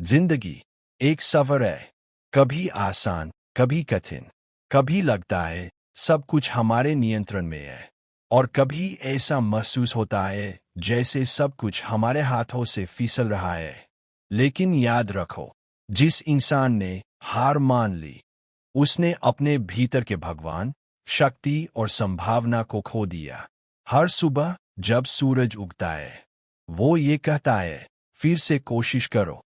जिंदगी एक सफर है, कभी आसान, कभी कठिन। कभी लगता है सब कुछ हमारे नियंत्रण में है, और कभी ऐसा महसूस होता है जैसे सब कुछ हमारे हाथों से फिसल रहा है। लेकिन याद रखो, जिस इंसान ने हार मान ली, उसने अपने भीतर के भगवान, शक्ति और संभावना को खो दिया। हर सुबह जब सूरज उगता है, वो ये कहता है, फिर से कोशिश करो।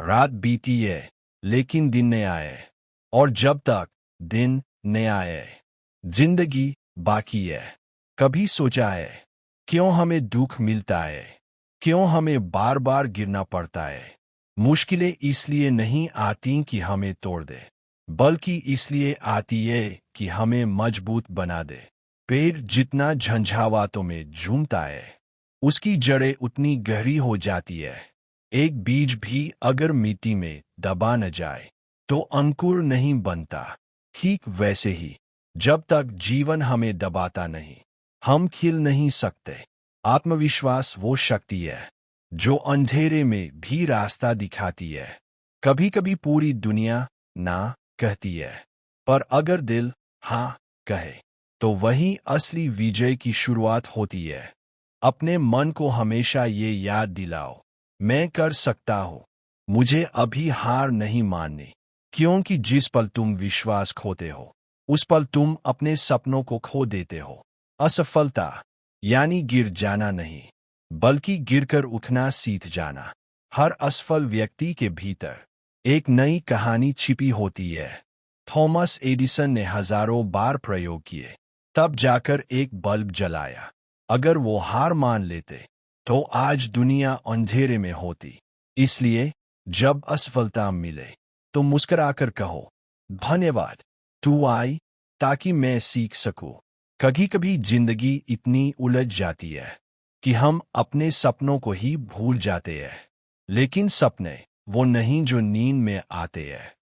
रात बीती है, लेकिन दिन नया है, और जब तक दिन नया है, जिंदगी बाकी है। कभी सोचा है, क्यों हमें दुख मिलता है? क्यों हमें बार बार गिरना पड़ता है? मुश्किलें इसलिए नहीं आती कि हमें तोड़ दे, बल्कि इसलिए आती है कि हमें मजबूत बना दे। पेड़ जितना झंझावातों में झूमता है, उसकी जड़ें उतनी गहरी हो जाती है। एक बीज भी अगर मिट्टी में दबा न जाए, तो अंकुर नहीं बनता। ठीक वैसे ही, जब तक जीवन हमें दबाता नहीं, हम खिल नहीं सकते। आत्मविश्वास वो शक्ति है जो अंधेरे में भी रास्ता दिखाती है। कभी कभी पूरी दुनिया ना कहती है, पर अगर दिल हाँ कहे, तो वही असली विजय की शुरुआत होती है। अपने मन को हमेशा ये याद दिलाओ, मैं कर सकता हूँ। मुझे अभी हार नहीं माननी, क्योंकि जिस पल तुम विश्वास खोते हो, उस पल तुम अपने सपनों को खो देते हो। असफलता यानी गिर जाना नहीं, बल्कि गिरकर उठना सीख जाना। हर असफल व्यक्ति के भीतर एक नई कहानी छिपी होती है। थॉमस एडिसन ने हजारों बार प्रयोग किए, तब जाकर एक बल्ब जलाया। अगर वो हार मान लेते, तो आज दुनिया अंधेरे में होती। इसलिए जब असफलता मिले, तो मुस्कुराकर कहो, धन्यवाद, तू आई ताकि मैं सीख सकूं। कभी कभी जिंदगी इतनी उलझ जाती है कि हम अपने सपनों को ही भूल जाते हैं। लेकिन सपने वो नहीं जो नींद में आते हैं,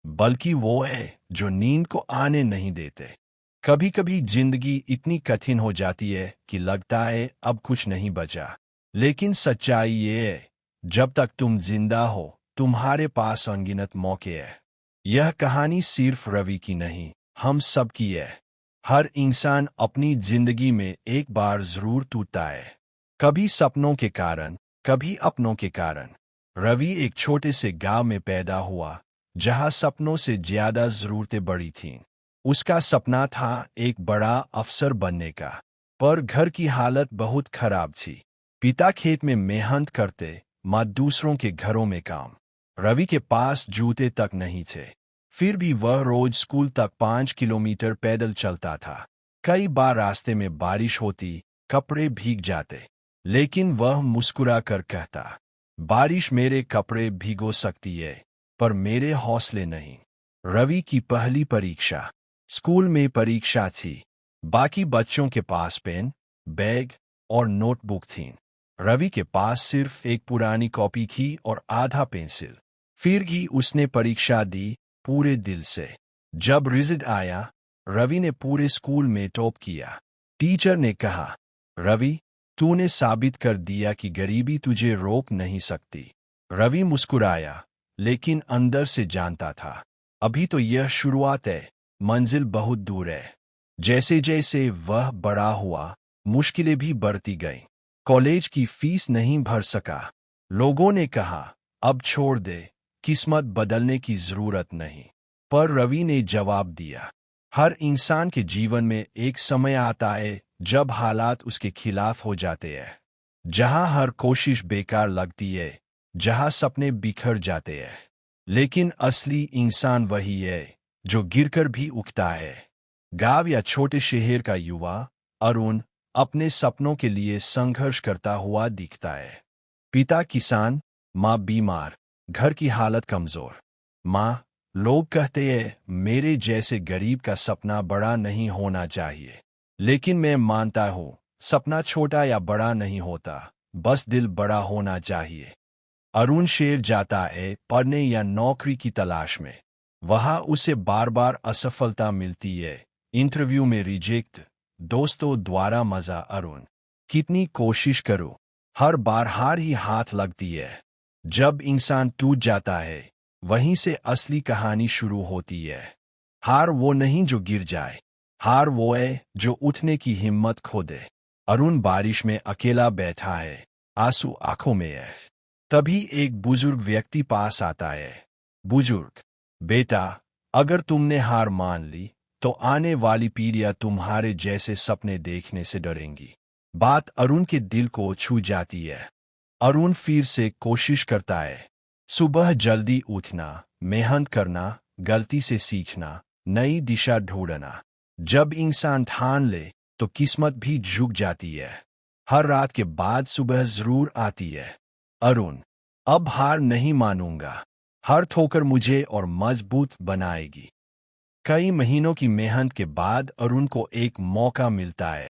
बल्कि वो है जो नींद को आने नहीं देते। कभी कभी जिंदगी इतनी कठिन हो जाती है कि लगता है अब कुछ नहीं बचा। लेकिन सच्चाई ये है, जब तक तुम जिंदा हो, तुम्हारे पास अनगिनत मौके हैं। यह कहानी सिर्फ रवि की नहीं, हम सब की है। हर इंसान अपनी जिंदगी में एक बार जरूर टूटता है, कभी सपनों के कारण, कभी अपनों के कारण। रवि एक छोटे से गांव में पैदा हुआ, जहां सपनों से ज्यादा जरूरतें बड़ी थीं। उसका सपना था एक बड़ा अफसर बनने का, पर घर की हालत बहुत खराब थी। पिता खेत में मेहनत करते, माँ दूसरों के घरों में काम। रवि के पास जूते तक नहीं थे, फिर भी वह रोज स्कूल तक 5 किलोमीटर पैदल चलता था। कई बार रास्ते में बारिश होती, कपड़े भीग जाते, लेकिन वह मुस्कुरा कर कहता, बारिश मेरे कपड़े भिगो सकती है, पर मेरे हौसले नहीं। रवि की पहली परीक्षा स्कूल में परीक्षा थी। बाकी बच्चों के पास पेन, बैग और नोटबुक थीं। रवि के पास सिर्फ एक पुरानी कॉपी थी और आधा पेंसिल। फिर भी उसने परीक्षा दी पूरे दिल से। जब रिजल्ट आया, रवि ने पूरे स्कूल में टॉप किया। टीचर ने कहा, रवि, तूने साबित कर दिया कि गरीबी तुझे रोक नहीं सकती। रवि मुस्कुराया, लेकिन अंदर से जानता था, अभी तो यह शुरुआत है, मंजिल बहुत दूर है। जैसे जैसे वह बड़ा हुआ, मुश्किलें भी बढ़ती गईं। कॉलेज की फीस नहीं भर सका। लोगों ने कहा, अब छोड़ दे, किस्मत बदलने की जरूरत नहीं। पर रवि ने जवाब दिया, हर इंसान के जीवन में एक समय आता है जब हालात उसके खिलाफ हो जाते हैं। जहां हर कोशिश बेकार लगती है, जहां सपने बिखर जाते हैं। लेकिन असली इंसान वही है जो गिरकर भी उठता है। गांव या छोटे शहर का युवा अरुण अपने सपनों के लिए संघर्ष करता हुआ दिखता है। पिता किसान, माँ बीमार, घर की हालत कमजोर। माँ, लोग कहते हैं मेरे जैसे गरीब का सपना बड़ा नहीं होना चाहिए। लेकिन मैं मानता हूँ, सपना छोटा या बड़ा नहीं होता, बस दिल बड़ा होना चाहिए। अरुण शहर जाता है पढ़ने या नौकरी की तलाश में। वहां उसे बार बार असफलता मिलती है। इंटरव्यू में रिजेक्ट, दोस्तों द्वारा मजा। अरुण कितनी कोशिश करूं, हर बार हार ही हाथ लगती है। जब इंसान टूट जाता है वहीं से असली कहानी शुरू होती है। हार वो नहीं जो गिर जाए, हार वो है जो उठने की हिम्मत खो दे। अरुण बारिश में अकेला बैठा है, आंसू आंखों में है। तभी एक बुजुर्ग व्यक्ति पास आता है। बुजुर्ग, बेटा, अगर तुमने हार मान ली तो आने वाली पीढ़ियां तुम्हारे जैसे सपने देखने से डरेंगी। बात अरुण के दिल को छू जाती है। अरुण फिर से कोशिश करता है। सुबह जल्दी उठना, मेहनत करना, गलती से सीखना, नई दिशा ढूंढना। जब इंसान ठान ले तो किस्मत भी झुक जाती है। हर रात के बाद सुबह जरूर आती है। अरुण, अब हार नहीं मानूंगा। हर ठोकर मुझे और मजबूत बनाएगी। कई महीनों की मेहनत के बाद अरुण को एक मौका मिलता है।